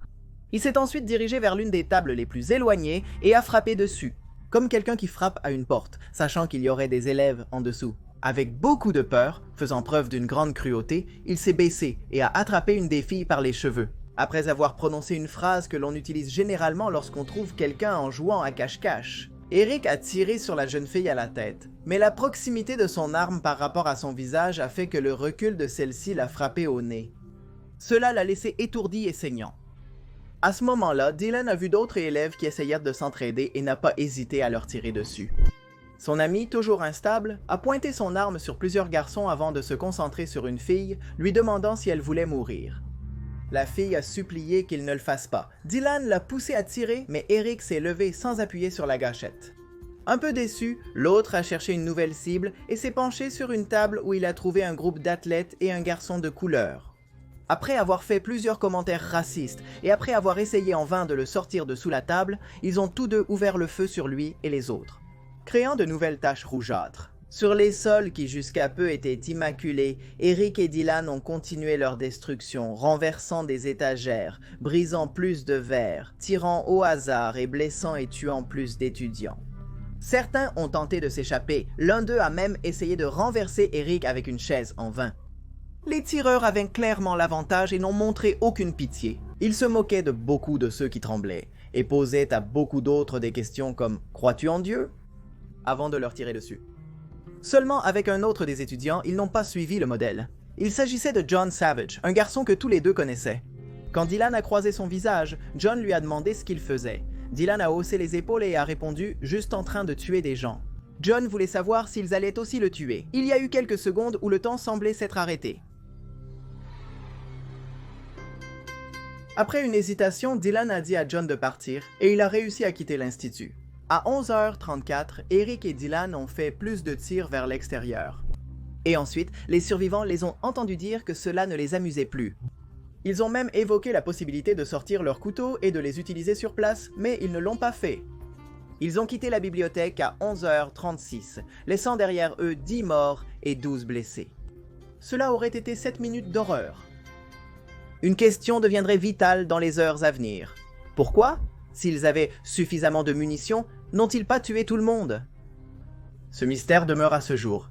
Speaker 2: Il s'est ensuite dirigé vers l'une des tables les plus éloignées et a frappé dessus, comme quelqu'un qui frappe à une porte, sachant qu'il y aurait des élèves en dessous. Avec beaucoup de peur, faisant preuve d'une grande cruauté, il s'est baissé et a attrapé une des filles par les cheveux. Après avoir prononcé une phrase que l'on utilise généralement lorsqu'on trouve quelqu'un en jouant à cache-cache, Eric a tiré sur la jeune fille à la tête, mais la proximité de son arme par rapport à son visage a fait que le recul de celle-ci l'a frappé au nez. Cela l'a laissé étourdi et saignant. À ce moment-là, Dylan a vu d'autres élèves qui essayèrent de s'entraider et n'a pas hésité à leur tirer dessus. Son ami, toujours instable, a pointé son arme sur plusieurs garçons avant de se concentrer sur une fille, lui demandant si elle voulait mourir. La fille a supplié qu'il ne le fasse pas. Dylan l'a poussé à tirer, mais Eric s'est levé sans appuyer sur la gâchette. Un peu déçu, l'autre a cherché une nouvelle cible et s'est penché sur une table où il a trouvé un groupe d'athlètes et un garçon de couleur. Après avoir fait plusieurs commentaires racistes et après avoir essayé en vain de le sortir de sous la table, ils ont tous 2 ouvert le feu sur lui et les autres, créant de nouvelles taches rougeâtres. Sur les sols qui jusqu'à peu étaient immaculés, Eric et Dylan ont continué leur destruction, renversant des étagères, brisant plus de verres, tirant au hasard et blessant et tuant plus d'étudiants. Certains ont tenté de s'échapper, l'un d'eux a même essayé de renverser Eric avec une chaise en vain. Les tireurs avaient clairement l'avantage et n'ont montré aucune pitié. Ils se moquaient de beaucoup de ceux qui tremblaient, et posaient à beaucoup d'autres des questions comme « Crois-tu en Dieu ?» avant de leur tirer dessus. Seulement avec un autre des étudiants, ils n'ont pas suivi le modèle. Il s'agissait de John Savage, un garçon que tous les 2 connaissaient. Quand Dylan a croisé son visage, John lui a demandé ce qu'il faisait. Dylan a haussé les épaules et a répondu « juste en train de tuer des gens ». John voulait savoir s'ils allaient aussi le tuer. Il y a eu quelques secondes où le temps semblait s'être arrêté. Après une hésitation, Dylan a dit à John de partir et il a réussi à quitter l'institut. À 11h34, Eric et Dylan ont fait plus de tirs vers l'extérieur. Et ensuite, les survivants les ont entendus dire que cela ne les amusait plus. Ils ont même évoqué la possibilité de sortir leurs couteaux et de les utiliser sur place, mais ils ne l'ont pas fait. Ils ont quitté la bibliothèque à 11h36, laissant derrière eux 10 morts et 12 blessés. Cela aurait été 7 minutes d'horreur. Une question deviendrait vitale dans les heures à venir. Pourquoi ? S'ils avaient suffisamment de munitions, n'ont-ils pas tué tout le monde? Ce mystère demeure à ce jour.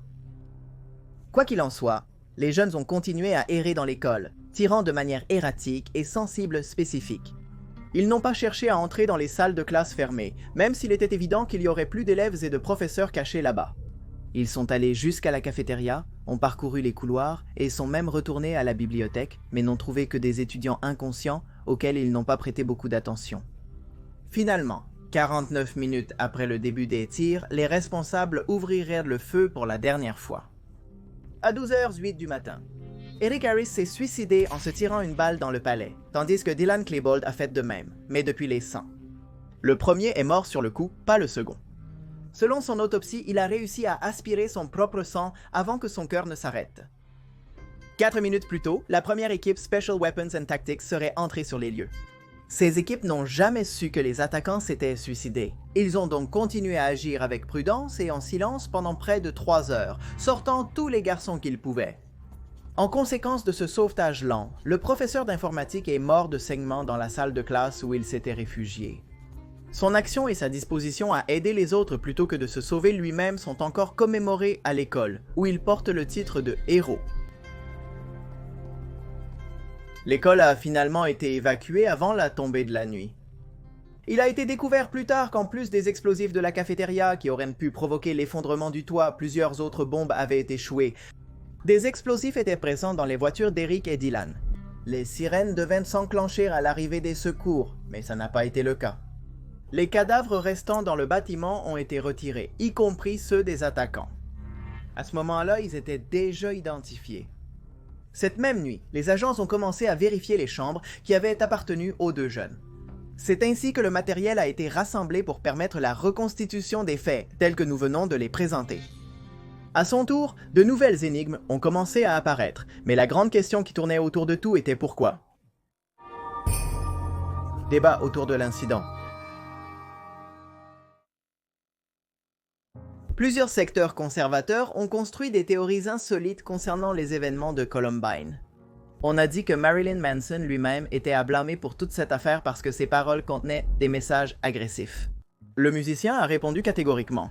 Speaker 2: Quoi qu'il en soit, les jeunes ont continué à errer dans l'école, tirant de manière erratique et sans cible spécifique. Ils n'ont pas cherché à entrer dans les salles de classe fermées, même s'il était évident qu'il y aurait plus d'élèves et de professeurs cachés là-bas. Ils sont allés jusqu'à la cafétéria, ont parcouru les couloirs et sont même retournés à la bibliothèque, mais n'ont trouvé que des étudiants inconscients auxquels ils n'ont pas prêté beaucoup d'attention. Finalement, 49 minutes après le début des tirs, les responsables ouvrirent le feu pour la dernière fois. À 12h08 du matin, Eric Harris s'est suicidé en se tirant une balle dans le palais, tandis que Dylan Klebold a fait de même, mais depuis les 100. Le premier est mort sur le coup, pas le second. Selon son autopsie, il a réussi à aspirer son propre sang avant que son cœur ne s'arrête. 4 minutes plus tôt, la première équipe Special Weapons and Tactics serait entrée sur les lieux. Ces équipes n'ont jamais su que les attaquants s'étaient suicidés. Ils ont donc continué à agir avec prudence et en silence pendant près de 3 heures, sortant tous les garçons qu'ils pouvaient. En conséquence de ce sauvetage lent, le professeur d'informatique est mort de saignement dans la salle de classe où il s'était réfugié. Son action et sa disposition à aider les autres plutôt que de se sauver lui-même sont encore commémorés à l'école, où il porte le titre de héros. L'école a finalement été évacuée avant la tombée de la nuit. Il a été découvert plus tard qu'en plus des explosifs de la cafétéria qui auraient pu provoquer l'effondrement du toit, plusieurs autres bombes avaient échoué. Des explosifs étaient présents dans les voitures d'Eric et Dylan. Les sirènes devaient s'enclencher à l'arrivée des secours, mais ça n'a pas été le cas. Les cadavres restants dans le bâtiment ont été retirés, y compris ceux des attaquants. À ce moment-là, ils étaient déjà identifiés. Cette même nuit, les agents ont commencé à vérifier les chambres qui avaient appartenu aux 2 jeunes. C'est ainsi que le matériel a été rassemblé pour permettre la reconstitution des faits, tels que nous venons de les présenter. À son tour, de nouvelles énigmes ont commencé à apparaître, mais la grande question qui tournait autour de tout était pourquoi. Débat autour de l'incident. Plusieurs secteurs conservateurs ont construit des théories insolites concernant les événements de Columbine. On a dit que Marilyn Manson lui-même était à blâmer pour toute cette affaire parce que ses paroles contenaient des messages agressifs. Le musicien a répondu catégoriquement.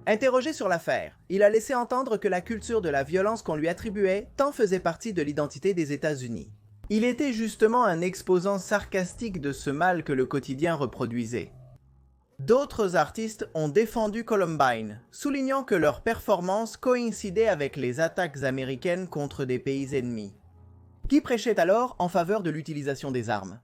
Speaker 2: Interrogé sur l'affaire, il a laissé entendre que la culture de la violence qu'on lui attribuait tant faisait partie de l'identité des États-Unis. Il était justement un exposant sarcastique de ce mal que le quotidien reproduisait. D'autres artistes ont défendu Columbine, soulignant que leur performance coïncidait avec les attaques américaines contre des pays ennemis, qui prêchaient alors en faveur de l'utilisation des armes.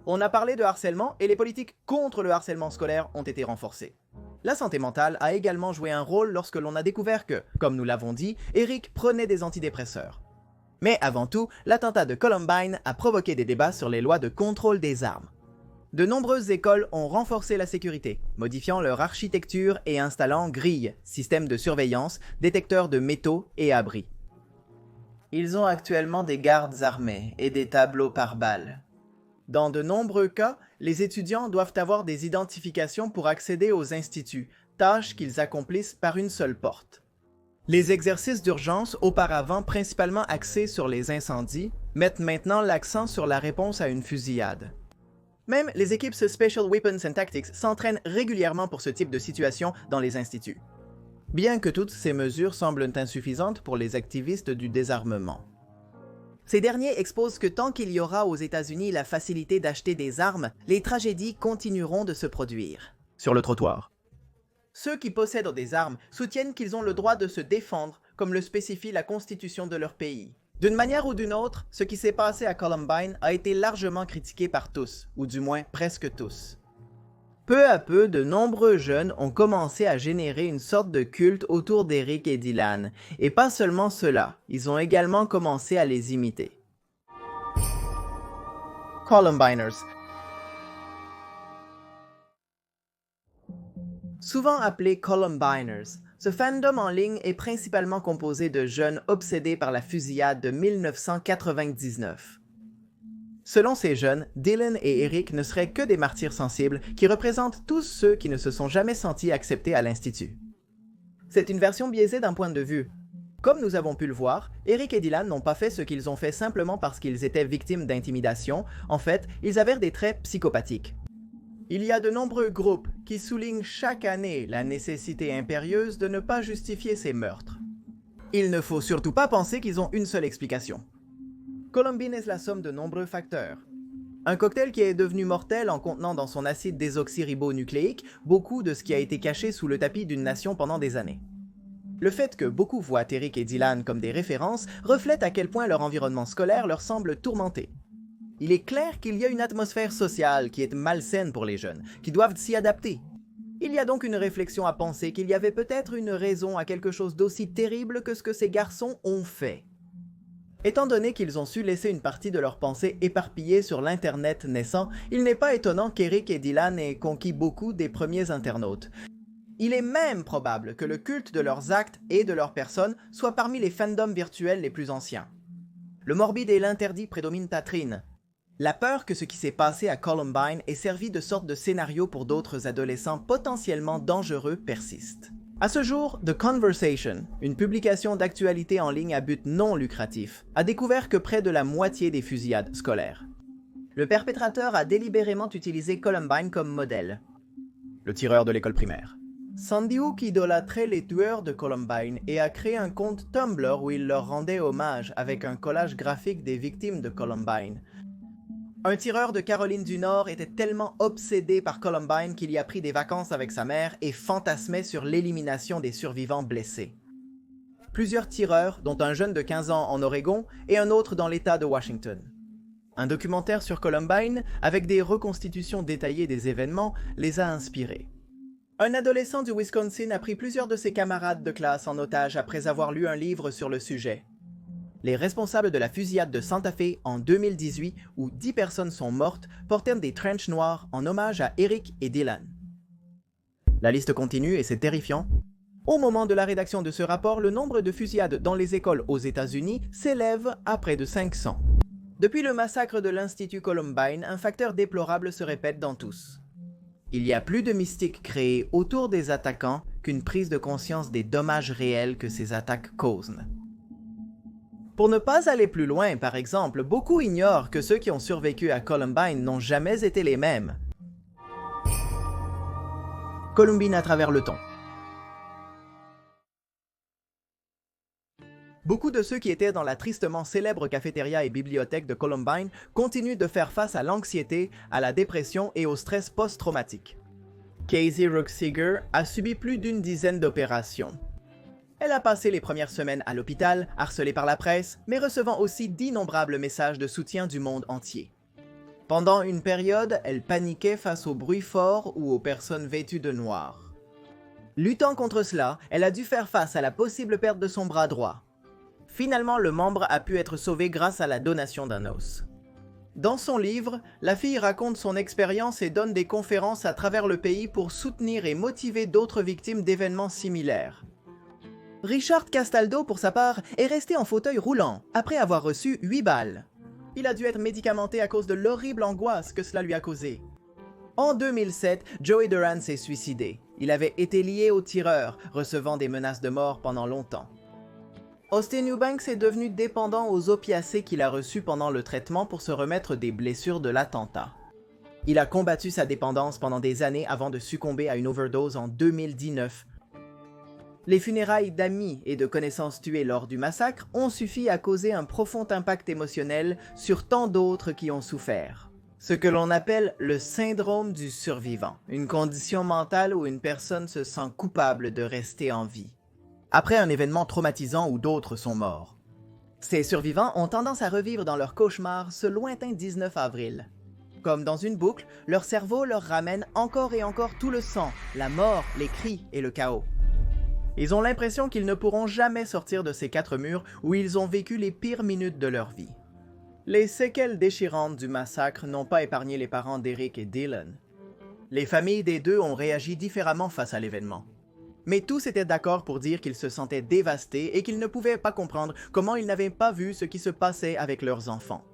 Speaker 2: On a parlé de harcèlement et les politiques contre le harcèlement scolaire ont été renforcées. La santé mentale a également joué un rôle lorsque l'on a découvert que, comme nous l'avons dit, Eric prenait des antidépresseurs. Mais avant tout, l'attentat de Columbine a provoqué des débats sur les lois de contrôle des armes. De nombreuses écoles ont renforcé la sécurité, modifiant leur architecture et installant grilles, systèmes de surveillance, détecteurs de métaux et abris. Ils ont actuellement des gardes armés et des tableaux par balles. Dans de nombreux cas, les étudiants doivent avoir des identifications pour accéder aux instituts, tâche qu'ils accomplissent par une seule porte. Les exercices d'urgence, auparavant principalement axés sur les incendies, mettent maintenant l'accent sur la réponse à une fusillade. Même les équipes Special Weapons and Tactics s'entraînent régulièrement pour ce type de situation dans les instituts. Bien que toutes ces mesures semblent insuffisantes pour les activistes du désarmement. Ces derniers exposent que tant qu'il y aura aux États-Unis la facilité d'acheter des armes, les tragédies continueront de se produire. Sur le trottoir. Ceux qui possèdent des armes soutiennent qu'ils ont le droit de se défendre, comme le spécifie la Constitution de leur pays. D'une manière ou d'une autre, ce qui s'est passé à Columbine a été largement critiqué par tous, ou du moins presque tous. Peu à peu, de nombreux jeunes ont commencé à générer une sorte de culte autour d'Eric et Dylan, et pas seulement cela, ils ont également commencé à les imiter. Columbiners. Souvent appelés Columbiners, ce fandom en ligne est principalement composé de jeunes obsédés par la fusillade de 1999. Selon ces jeunes, Dylan et Eric ne seraient que des martyrs sensibles qui représentent tous ceux qui ne se sont jamais sentis acceptés à l'Institut. C'est une version biaisée d'un point de vue. Comme nous avons pu le voir, Eric et Dylan n'ont pas fait ce qu'ils ont fait simplement parce qu'ils étaient victimes d'intimidation, en fait, ils avaient des traits psychopathiques. Il y a de nombreux groupes qui soulignent chaque année la nécessité impérieuse de ne pas justifier ces meurtres. Il ne faut surtout pas penser qu'ils ont une seule explication. Columbine est la somme de nombreux facteurs. Un cocktail qui est devenu mortel en contenant dans son acide désoxyribonucléique beaucoup de ce qui a été caché sous le tapis d'une nation pendant des années. Le fait que beaucoup voient Eric et Dylan comme des références reflète à quel point leur environnement scolaire leur semble tourmenté. Il est clair qu'il y a une atmosphère sociale qui est malsaine pour les jeunes, qui doivent s'y adapter. Il y a donc une réflexion à penser qu'il y avait peut-être une raison à quelque chose d'aussi terrible que ce que ces garçons ont fait. Étant donné qu'ils ont su laisser une partie de leurs pensées éparpillées sur l'Internet naissant, il n'est pas étonnant qu'Eric et Dylan aient conquis beaucoup des premiers internautes. Il est même probable que le culte de leurs actes et de leurs personnes soit parmi les fandoms virtuels les plus anciens. Le morbide et l'interdit prédominent à Trine. La peur que ce qui s'est passé à Columbine ait servi de sorte de scénario pour d'autres adolescents potentiellement dangereux persiste. À ce jour, The Conversation, une publication d'actualité en ligne à but non lucratif, a découvert que près de la moitié des fusillades scolaires. Le perpétrateur a délibérément utilisé Columbine comme modèle. Le tireur de l'école primaire. Sandy Hook idolâtrait les tueurs de Columbine et a créé un compte Tumblr où il leur rendait hommage avec un collage graphique des victimes de Columbine. Un tireur de Caroline du Nord était tellement obsédé par Columbine qu'il y a pris des vacances avec sa mère et fantasmait sur l'élimination des survivants blessés. Plusieurs tireurs, dont un jeune de 15 ans en Oregon et un autre dans l'État de Washington. Un documentaire sur Columbine, avec des reconstitutions détaillées des événements, les a inspirés. Un adolescent du Wisconsin a pris plusieurs de ses camarades de classe en otage après avoir lu un livre sur le sujet. Les responsables de la fusillade de Santa Fe en 2018, où 10 personnes sont mortes, portèrent des trench noirs en hommage à Eric et Dylan. La liste continue et c'est terrifiant. Au moment de la rédaction de ce rapport, le nombre de fusillades dans les écoles aux États-Unis s'élève à près de 500. Depuis le massacre de l'Institut Columbine, un facteur déplorable se répète dans tous. Il y a plus de mystique créée autour des attaquants qu'une prise de conscience des dommages réels que ces attaques causent. Pour ne pas aller plus loin, par exemple, beaucoup ignorent que ceux qui ont survécu à Columbine n'ont jamais été les mêmes. Columbine à travers le temps. Beaucoup de ceux qui étaient dans la tristement célèbre cafétéria et bibliothèque de Columbine continuent de faire face à l'anxiété, à la dépression et au stress post-traumatique. Casey Ruckseger a subi plus d'une dizaine d'opérations. Elle a passé les premières semaines à l'hôpital, harcelée par la presse, mais recevant aussi d'innombrables messages de soutien du monde entier. Pendant une période, elle paniquait face aux bruits forts ou aux personnes vêtues de noir. Luttant contre cela, elle a dû faire face à la possible perte de son bras droit. Finalement, le membre a pu être sauvé grâce à la donation d'un os. Dans son livre, la fille raconte son expérience et donne des conférences à travers le pays pour soutenir et motiver d'autres victimes d'événements similaires. Richard Castaldo, pour sa part, est resté en fauteuil roulant après avoir reçu 8 balles. Il a dû être médicamenté à cause de l'horrible angoisse que cela lui a causé. En 2007, Joey Duran s'est suicidé. Il avait été lié au tireur, recevant des menaces de mort pendant longtemps. Austin Eubanks est devenu dépendant aux opiacés qu'il a reçus pendant le traitement pour se remettre des blessures de l'attentat. Il a combattu sa dépendance pendant des années avant de succomber à une overdose en 2019. Les funérailles d'amis et de connaissances tués lors du massacre ont suffi à causer un profond impact émotionnel sur tant d'autres qui ont souffert. Ce que l'on appelle le syndrome du survivant, une condition mentale où une personne se sent coupable de rester en vie, après un événement traumatisant où d'autres sont morts. Ces survivants ont tendance à revivre dans leurs cauchemars ce lointain 19 avril. Comme dans une boucle, leur cerveau leur ramène encore et encore tout le sang, la mort, les cris et le chaos. Ils ont l'impression qu'ils ne pourront jamais sortir de ces 4 murs où ils ont vécu les pires minutes de leur vie. Les séquelles déchirantes du massacre n'ont pas épargné les parents d'Eric et Dylan. Les familles des deux ont réagi différemment face à l'événement. Mais tous étaient d'accord pour dire qu'ils se sentaient dévastés et qu'ils ne pouvaient pas comprendre comment ils n'avaient pas vu ce qui se passait avec leurs enfants.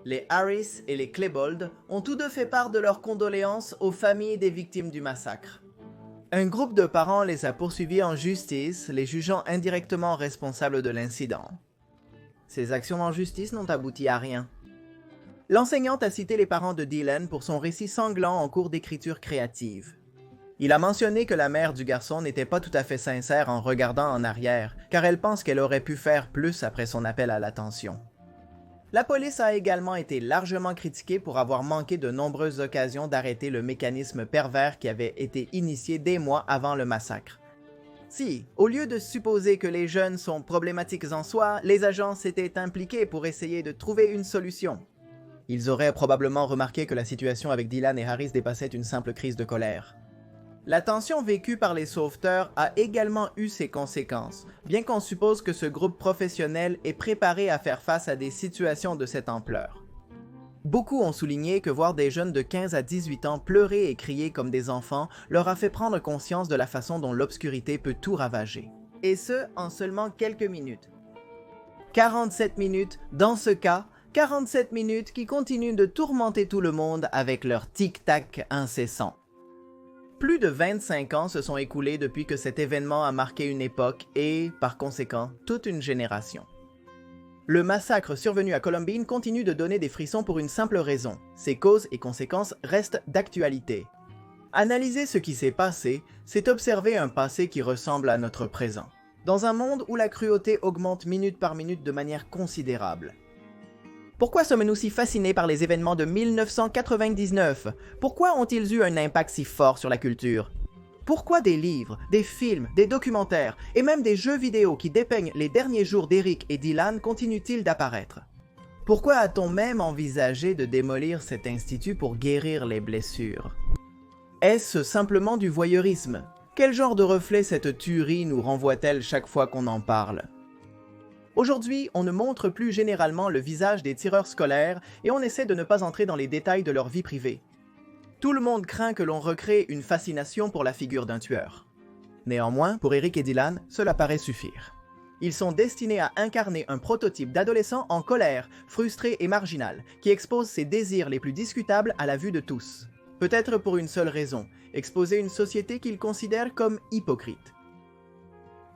Speaker 2: Les Harris et les Klebold ont tous deux fait part de leurs condoléances aux familles des victimes du massacre. Un groupe de parents les a poursuivis en justice, les jugeant indirectement responsables de l'incident. Ces actions en justice n'ont abouti à rien. L'enseignante a cité les parents de Dylan pour son récit sanglant en cours d'écriture créative. Il a mentionné que la mère du garçon n'était pas tout à fait sincère en regardant en arrière, car elle pense qu'elle aurait pu faire plus après son appel à l'attention. La police a également été largement critiquée pour avoir manqué de nombreuses occasions d'arrêter le mécanisme pervers qui avait été initié des mois avant le massacre. Si, au lieu de supposer que les jeunes sont problématiques en soi, les agents s'étaient impliqués pour essayer de trouver une solution. Ils auraient probablement remarqué que la situation avec Dylan et Harris dépassait une simple crise de colère. La tension vécue par les sauveteurs a également eu ses conséquences, bien qu'on suppose que ce groupe professionnel est préparé à faire face à des situations de cette ampleur. Beaucoup ont souligné que voir des jeunes de 15 à 18 ans pleurer et crier comme des enfants leur a fait prendre conscience de la façon dont l'obscurité peut tout ravager. Et ce, en seulement quelques minutes. 47 minutes, dans ce cas, 47 minutes qui continuent de tourmenter tout le monde avec leur tic-tac incessant. Plus de 25 ans se sont écoulés depuis que cet événement a marqué une époque et, par conséquent, toute une génération. Le massacre survenu à Columbine continue de donner des frissons pour une simple raison. Ses causes et conséquences restent d'actualité. Analyser ce qui s'est passé, c'est observer un passé qui ressemble à notre présent, dans un monde où la cruauté augmente minute par minute de manière considérable. Pourquoi sommes-nous si fascinés par les événements de 1999? Pourquoi ont-ils eu un impact si fort sur la culture? Pourquoi des livres, des films, des documentaires et même des jeux vidéo qui dépeignent les derniers jours d'Eric et Dylan continuent-ils d'apparaître? Pourquoi a-t-on même envisagé de démolir cet institut pour guérir les blessures? Est-ce simplement du voyeurisme? Quel genre de reflet cette tuerie nous renvoie-t-elle chaque fois qu'on en parle? Aujourd'hui, on ne montre plus généralement le visage des tireurs scolaires et on essaie de ne pas entrer dans les détails de leur vie privée. Tout le monde craint que l'on recrée une fascination pour la figure d'un tueur. Néanmoins, pour Eric et Dylan, cela paraît suffire. Ils sont destinés à incarner un prototype d'adolescent en colère, frustré et marginal, qui expose ses désirs les plus discutables à la vue de tous. Peut-être pour une seule raison, exposer une société qu'ils considèrent comme hypocrite.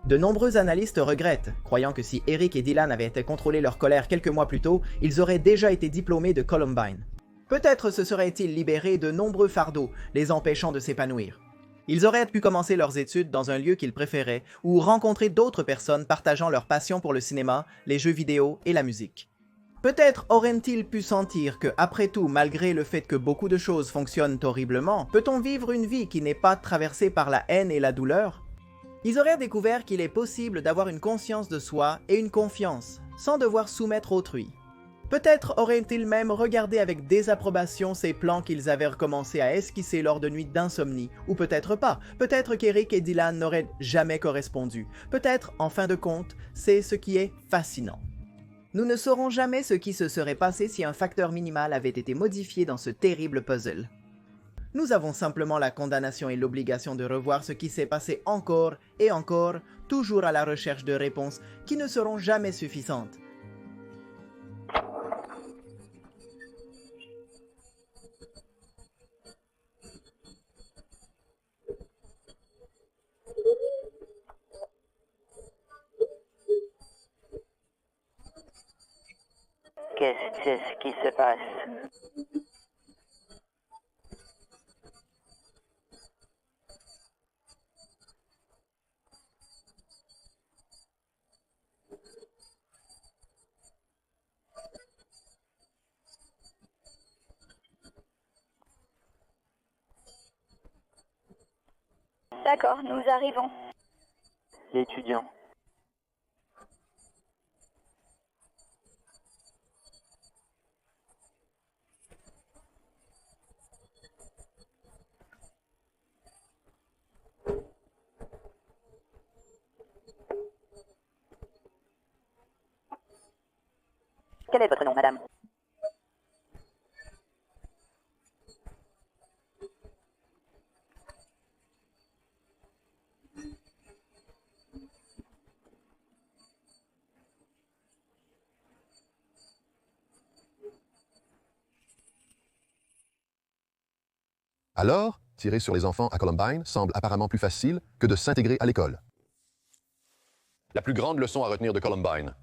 Speaker 2: De nombreux analystes regrettent, croyant que si Eric et Dylan avaient été contrôlés leur colère quelques mois plus tôt, ils auraient déjà été diplômés de Columbine. Peut-être se seraient-ils libérés de nombreux fardeaux, les empêchant de s'épanouir. Ils auraient pu commencer leurs études dans un lieu qu'ils préféraient ou rencontrer d'autres personnes partageant leur passion pour le cinéma, les jeux vidéo et la musique. Peut-être auraient-ils pu sentir que, après tout, malgré le fait que beaucoup de choses fonctionnent horriblement, peut-on vivre une vie qui n'est pas traversée par la haine et la douleur? Ils auraient découvert qu'il est possible d'avoir une conscience de soi et une confiance, sans devoir soumettre autrui. Peut-être auraient-ils même regardé avec désapprobation ces plans qu'ils avaient recommencé à esquisser lors de nuits d'insomnie, ou peut-être pas, peut-être qu'Eric et Dylan n'auraient jamais correspondu, peut-être, en fin de compte, c'est ce qui est fascinant. Nous ne saurons jamais ce qui se serait passé si un facteur minimal avait été modifié dans ce terrible puzzle. Nous avons simplement la condamnation et l'obligation de revoir ce qui s'est passé encore et encore, toujours à la recherche de réponses qui ne seront jamais suffisantes.
Speaker 4: Qu'est-ce qui se passe?
Speaker 5: D'accord, nous arrivons.
Speaker 4: L'étudiant.
Speaker 5: Quel est votre nom, madame?
Speaker 1: Alors, tirer sur les enfants à Columbine semble apparemment plus facile que de s'intégrer à l'école. La plus grande leçon à retenir de Columbine,